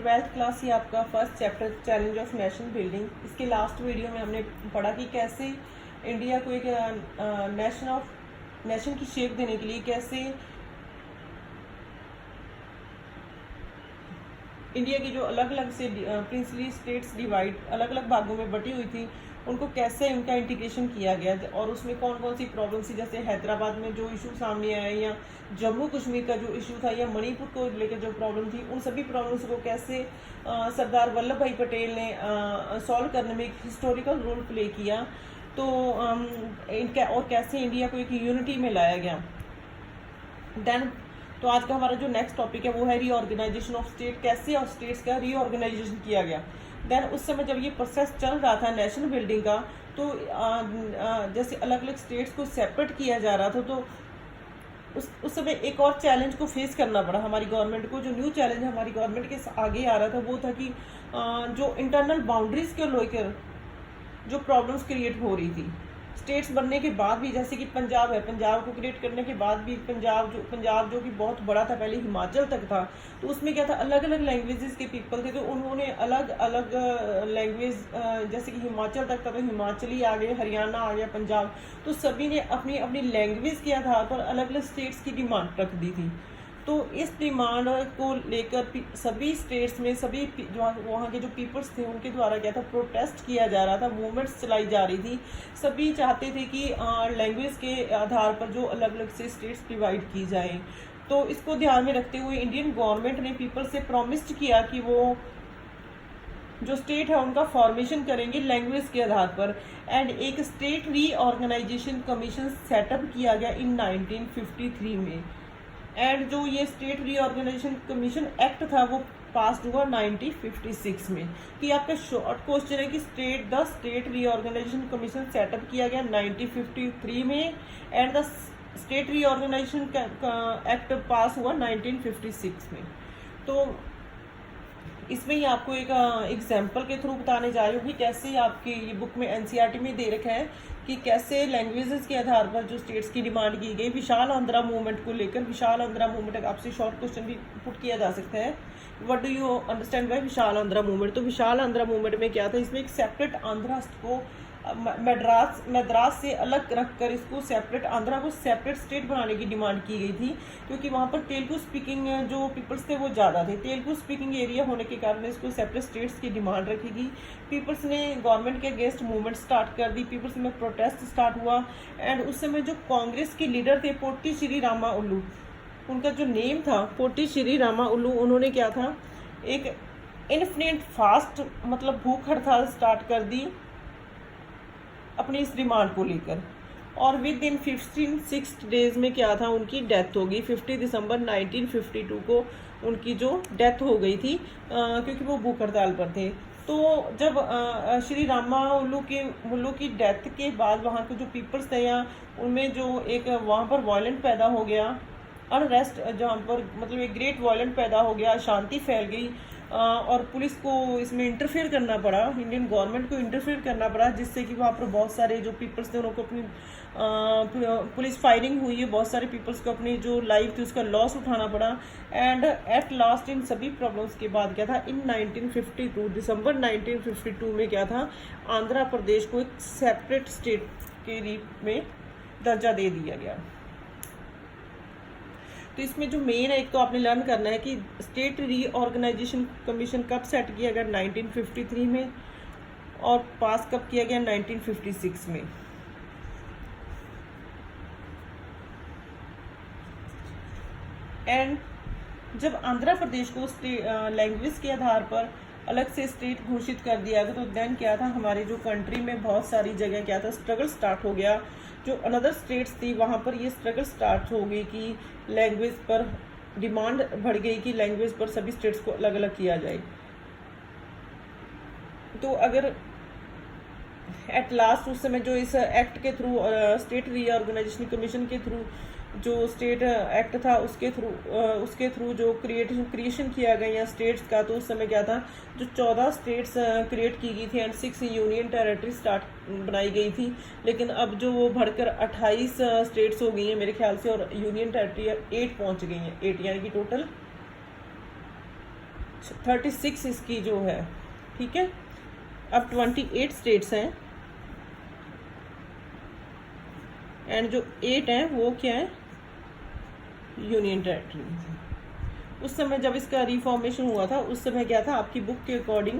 Twelfth class ही आपका first chapter challenge of nation building. इसके last video में हमने पढ़ा कि कैसे इंडिया को एक नेशन की शेप देने के लिए कैसे इंडिया की जो अलग अलग से प्रिंसली स्टेट्स डिवाइड अलग अलग भागों में बटी हुई थी उनको कैसे उनका इंटीग्रेशन किया गया और उसमें कौन कौन सी प्रॉब्लम थी, जैसे हैदराबाद में जो इशू सामने आया या जम्मू कश्मीर का जो इशू था या मणिपुर को लेकर जो प्रॉब्लम थी, उन सभी प्रॉब्लम्स को कैसे सरदार वल्लभ भाई पटेल ने सॉल्व करने में एक हिस्टोरिकल रोल प्ले किया। तो इनका और कैसे इंडिया को एक यूनिटी में लाया गया। देन तो आज का हमारा जो नेक्स्ट टॉपिक है वो है रीऑर्गेनाइजेशन ऑफ स्टेट, कैसे और स्टेट्स का रीऑर्गेनाइजेशन किया गया। देन उस समय जब ये प्रोसेस चल रहा था नेशन बिल्डिंग का, तो जैसे अलग अलग स्टेट्स को सेपरेट किया जा रहा था, तो उस समय एक और चैलेंज को फेस करना पड़ा हमारी गवर्नमेंट को। जो न्यू चैलेंज हमारी गवर्नमेंट के आगे आ रहा था वो था कि जो इंटरनल बाउंड्रीज के लेकर जो प्रॉब्लम्स क्रिएट हो रही थी स्टेट्स बनने के बाद भी, जैसे कि पंजाब है, पंजाब को क्रिएट करने के बाद भी पंजाब जो कि बहुत बड़ा था, पहले हिमाचल तक था, तो उसमें क्या था, अलग अलग लैंग्वेजेस के पीपल थे, तो उन्होंने अलग अलग लैंग्वेज, जैसे कि हिमाचल तक था तो हिमाचली आ गए, हरियाणा आ गया, पंजाब, तो सभी ने अपनी अपनी लैंग्वेज के आधार पर अलग अलग स्टेट्स की डिमांड रख दी थी। तो इस डिमांड को लेकर सभी स्टेट्स में सभी जो वहाँ के जो पीपल्स थे उनके द्वारा क्या था, प्रोटेस्ट किया जा रहा था, मूवमेंट्स चलाई जा रही थी। सभी चाहते थे कि लैंग्वेज के आधार पर जो अलग अलग से स्टेट्स डिवाइड की जाए। तो इसको ध्यान में रखते हुए इंडियन गवर्नमेंट ने पीपल से प्रॉमिस्ड किया कि वो जो स्टेट है उनका फॉर्मेशन करेंगे लैंग्वेज के आधार पर। एंड एक स्टेट रीऑर्गेनाइजेशन कमीशन सेटअप किया गया इन 1953 में। एंड जो ये स्टेट रीऑर्गेनाइजेशन कमीशन एक्ट था वो पास हुआ 1956 में। कि आपका शॉर्ट क्वेश्चन है कि the state reorganisation commission setup किया गया 1953 में and the state reorganisation act pass हुआ 1956 में। तो इसमें ही आपको एक एग्जाम्पल के थ्रू बताने जा रही हूँ कि कैसे आपकी ये बुक में एनसीईआरटी में दे रखा है कि कैसे लैंग्वेजेस के आधार पर जो स्टेट्स की डिमांड की गई। विशाल आंध्रा मूवमेंट को लेकर, विशाल आंध्रा मूवमेंट आपसे शॉर्ट क्वेश्चन भी पुट किया जा सकता है, what do you understand bye Vishal Andhra movement. तो विशाल आंध्रा मूवमेंट में क्या था, इसमें एक सेपरेट आंध्रा को मद्रास से अलग रखकर इसको सेपरेट आंध्रा को सेपरेट स्टेट बनाने की डिमांड की गई थी, क्योंकि वहाँ पर तेलुगु स्पीकिंग जो पीपल्स थे वो ज़्यादा थे। तेलुगु स्पीकिंग एरिया होने के कारण इसको सेपरेट स्टेट्स की डिमांड रखी गई। पीपल्स ने गवर्नमेंट के अगेंस्ट मूवमेंट स्टार्ट कर दी, पीपल्स में प्रोटेस्ट स्टार्ट हुआ। एंड उस समय जो कांग्रेस के लीडर थे पोटी श्री रामा उल्लू, उनका जो नेम था पोटी श्री रामा उल्लू, उन्होंने क्या था, एक इनफिनिट फास्ट मतलब भूख हड़ताल स्टार्ट कर दी अपनी इस डिमांड को लेकर। और विद इन 15 डेज में क्या था, उनकी डेथ हो गई। 50 दिसंबर 1952 को उनकी जो डेथ हो गई थी क्योंकि वो भूख हड़ताल पर थे। तो जब श्री रामा उल्लू की डेथ के बाद वहाँ के जो पीपल्स थे या उनमें जो एक वहाँ पर वायलेंट पैदा हो गया, अनरेस्ट, जहाँ पर मतलब एक ग्रेट वायलेंट पैदा हो गया, शांति फैल गई और पुलिस को इसमें इंटरफेयर करना पड़ा, इंडियन गवर्नमेंट को इंटरफेयर करना पड़ा, जिससे कि वहाँ पर बहुत सारे जो पीपल्स थे उनको अपनी पुलिस फायरिंग हुई है, बहुत सारे पीपल्स को अपनी जो लाइफ थी उसका लॉस उठाना पड़ा। एंड एट लास्ट इन सभी प्रॉब्लम्स के बाद क्या था, इन 1952 दिसंबर 1952 में क्या था, आंध्र प्रदेश को एक सेपरेट स्टेट के रूप में दर्जा दे दिया गया। तो इसमें जो मेन है, एक तो आपने लर्न करना है कि स्टेट रीऑर्गेनाइजेशन कमीशन कब सेट किया गया, 1953 में, और पास कब किया गया, 1956 में। एंड जब आंध्र प्रदेश को लैंग्वेज के आधार पर अलग से स्टेट घोषित कर दिया गया, तो देन क्या था, हमारे जो कंट्री में बहुत सारी जगह क्या था, स्ट्रगल स्टार्ट हो गया। जो अनदर स्टेट्स थी वहाँ पर ये स्ट्रगल स्टार्ट हो गई कि लैंग्वेज पर डिमांड बढ़ गई कि लैंग्वेज पर सभी स्टेट्स को अलग अलग किया जाए। तो अगर एट लास्ट उस समय जो इस एक्ट के थ्रू स्टेट रीऑर्गेनाइजेशन कमीशन के थ्रू जो स्टेट एक्ट था उसके थ्रू जो क्रिएशन किया गया या स्टेट्स का, तो उस समय क्या था, जो 14 स्टेट्स क्रिएट की गई थी एंड 6 यूनियन टेरिटरी बनाई गई थी। लेकिन अब जो वो बढ़कर 28 स्टेट्स हो गई हैं मेरे ख्याल से, और यूनियन टेरिटरी 8 पहुंच गई हैं, 8 यानी कि टोटल 36 इसकी जो है, ठीक है। अब 28 स्टेट्स हैं एंड जो 8 हैं वो क्या है, यूनियन टेरिटरी। उस समय जब इसका रिफॉर्मेशन हुआ था उस समय क्या था, आपकी बुक के अकॉर्डिंग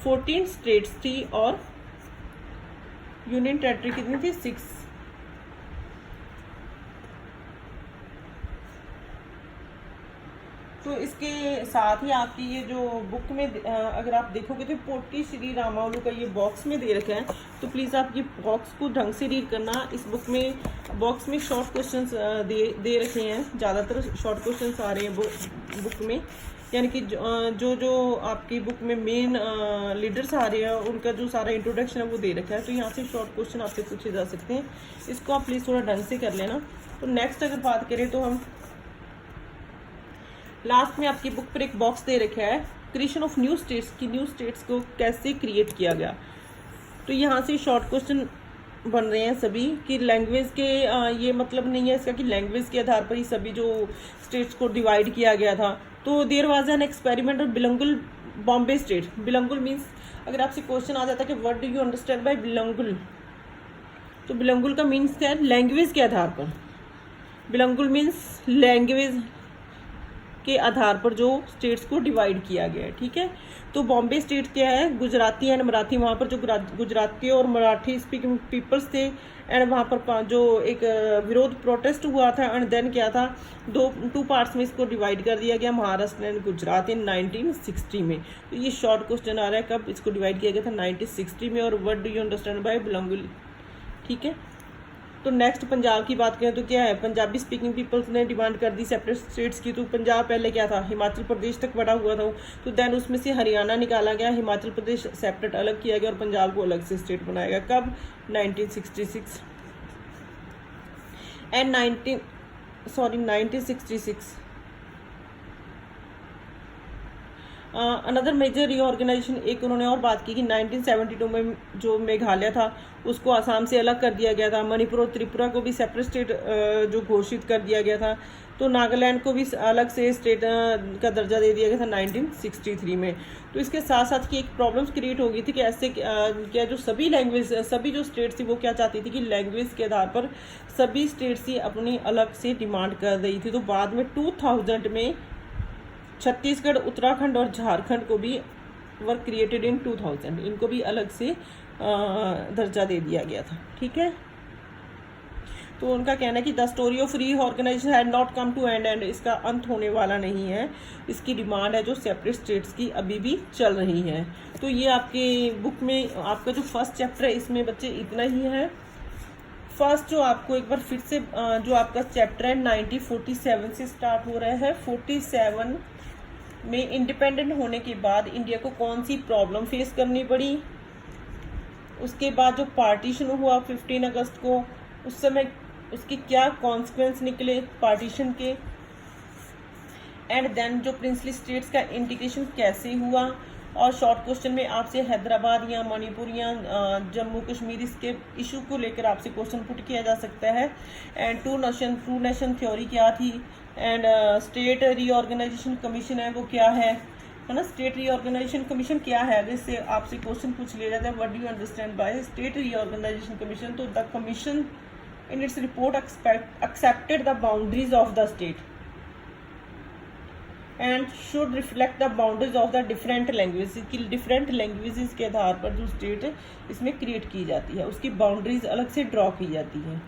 14 स्टेट्स थी और यूनियन टेरिटरी कितनी थी, 6। तो इसके साथ ही आपकी ये जो बुक में अगर आप देखोगे तो पोट्टी श्री रामावलू का ये बॉक्स में दे रखा है, तो प्लीज़ आप ये बॉक्स को ढंग से रीड करना। इस बुक में बॉक्स में शॉर्ट क्वेश्चंस दे रखे हैं, ज़्यादातर शॉर्ट क्वेश्चंस आ रहे हैं बुक में, यानी कि जो आपकी बुक में मेन लीडर्स आ रहे हैं उनका जो सारा इंट्रोडक्शन है वो दे रखा है, तो यहाँ से शॉर्ट क्वेश्चन आपसे पूछे जा सकते हैं। इसको आप प्लीज़ थोड़ा ढंग से कर लेना। तो नेक्स्ट अगर बात करें तो हम लास्ट में आपकी बुक पर एक बॉक्स दे रखा है, क्रिएशन ऑफ न्यू स्टेट्स की, न्यू स्टेट्स को कैसे क्रिएट किया गया। तो यहाँ से शॉर्ट क्वेश्चन बन रहे हैं सभी कि लैंग्वेज के ये मतलब नहीं है इसका कि लैंग्वेज के आधार पर ही सभी जो स्टेट्स को डिवाइड किया गया था। तो there was an experiment of bilingual Bombay state. Bilingual means, अगर आपसे क्वेश्चन आ जाता है कि what do you understand by bilingual, तो बिलंगुल का मीन्स क्या है, लैंग्वेज के आधार पर। बिलंगुल मीन्स लैंग्वेज के आधार पर जो स्टेट्स को डिवाइड किया गया है, ठीक है। तो बॉम्बे स्टेट क्या है, गुजराती एंड मराठी, वहाँ पर जो गुजराती और मराठी स्पीकिंग पीपल्स थे एंड वहाँ पर जो एक विरोध प्रोटेस्ट हुआ था एंड देन क्या था, टू पार्ट्स में इसको डिवाइड कर दिया गया, महाराष्ट्र एंड गुजरात इन 1960 में। तो ये शॉर्ट क्वेश्चन आ रहा है कब इसको डिवाइड किया गया था, 1960 में। और what do you understand by bilingual, ठीक है। तो नेक्स्ट पंजाब की बात करें तो क्या है, पंजाबी स्पीकिंग पीपल्स ने डिमांड कर दी सेपरेट स्टेट्स की। तो पंजाब पहले क्या था, हिमाचल प्रदेश तक बड़ा हुआ था, तो देन उसमें से हरियाणा निकाला गया, हिमाचल प्रदेश सेपरेट अलग किया गया और पंजाब को अलग से स्टेट बनाया गया। कब, 1966 एंड 1966। अनदर मेजर रीऑर्गेनाइजेशन एक उन्होंने और बात की कि 1972 में जो मेघालय था उसको आसाम से अलग कर दिया गया था, मणिपुर और त्रिपुरा को भी सेपरेट स्टेट जो घोषित कर दिया गया था, तो नागालैंड को भी अलग से स्टेट का दर्जा दे दिया गया था 1963 में। तो इसके साथ साथ की एक प्रॉब्लम्स क्रिएट हो गई थी कि ऐसे क्या जो सभी लैंग्वेज, सभी जो स्टेट्स थी वो क्या चाहती थी कि लैंग्वेज के आधार पर सभी स्टेट्स ही अपनी अलग से डिमांड कर रही थी। तो बाद में 2000 में छत्तीसगढ़, उत्तराखंड और झारखंड को भी वर क्रिएटेड इन 2000, इनको भी अलग से दर्जा दे दिया गया था, ठीक है। तो उनका कहना है कि the story of reorganisation had not come to end इसका अंत होने वाला नहीं है, इसकी डिमांड है जो सेपरेट स्टेट्स की अभी भी चल रही है। तो ये आपके बुक में आपका जो फर्स्ट चैप्टर है इसमें बच्चे इतना ही है। फर्स्ट जो आपको एक बार फिर से जो आपका चैप्टर है 1947 से स्टार्ट हो रहा है। 47 में इंडिपेंडेंट होने के बाद इंडिया को कौन सी प्रॉब्लम फेस करनी पड़ी, उसके बाद जो पार्टीशन हुआ 15 अगस्त को, उस समय उसके क्या कॉन्सिक्वेंस निकले पार्टीशन के, एंड देन जो प्रिंसली स्टेट्स का इंटीग्रेशन कैसे हुआ। और शॉर्ट क्वेश्चन में आपसे हैदराबाद या मणिपुर या जम्मू कश्मीर इसके इशू को लेकर आपसे क्वेश्चन पुट किया जा सकता है। एंड टू नेशन थ्योरी क्या थी, एंड स्टेट रीऑर्गेनाइजेशन कमीशन है वो क्या है ना, स्टेट रीऑर्गेनाइजेशन कमीशन क्या है, जिससे आपसे क्वेश्चन पूछ लिया जाता है what do you understand by state reorganisation commission. तो the commission in its report accepted the boundaries of the state and should reflect the boundaries of the different language की, डिफरेंट लैंग्वेजेस के आधार पर जो स्टेट इसमें create की जाती है उसकी बाउंड्रीज अलग से ड्रॉ की जाती है।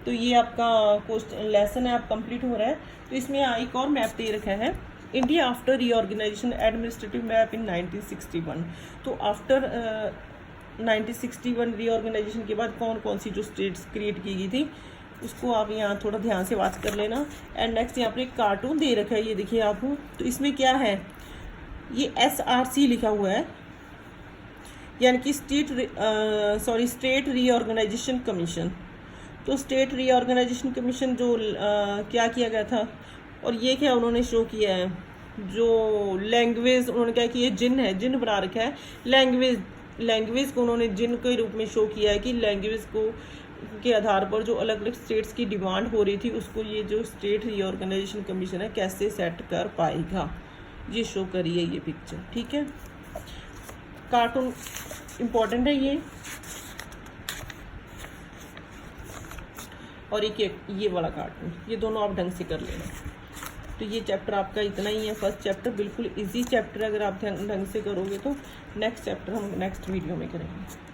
तो ये आपका क्वेश्चन लेसन है, आप कंप्लीट हो रहा है। तो इसमें एक और मैप दे रखा है, India after reorganisation administrative map in 1961। तो आफ्टर 1961 रीऑर्गेनाइजेशन के बाद कौन कौन सी जो स्टेट्स क्रिएट की गई थी उसको आप यहाँ थोड़ा ध्यान से वाच कर लेना। एंड नेक्स्ट यहाँ पर एक कार्टून दे रखा है, ये देखिए आपको। तो इसमें क्या है, ये SRC लिखा हुआ है, यानी कि स्टेट रीऑर्गेनाइजेशन कमीशन। तो स्टेट रीऑर्गेनाइजेशन कमीशन जो क्या किया गया था, और ये क्या उन्होंने शो किया है, जो लैंग्वेज उन्होंने क्या किया, जिन है, जिन बना रखा है, लैंग्वेज को उन्होंने जिन के रूप में शो किया है कि लैंग्वेज को के आधार पर जो अलग अलग स्टेट्स की डिमांड हो रही थी उसको ये जो स्टेट रीऑर्गेनाइजेशन कमीशन है कैसे सेट कर पाएगा। ये शो करी है ये पिक्चर, ठीक है। कार्टून इम्पॉर्टेंट है ये, और एक ये वाला कार्टून, ये दोनों आप ढंग से कर लेना। तो ये चैप्टर आपका इतना ही है, फर्स्ट चैप्टर बिल्कुल इजी चैप्टर, अगर आप ढंग से करोगे तो नेक्स्ट चैप्टर हम नेक्स्ट वीडियो में करेंगे।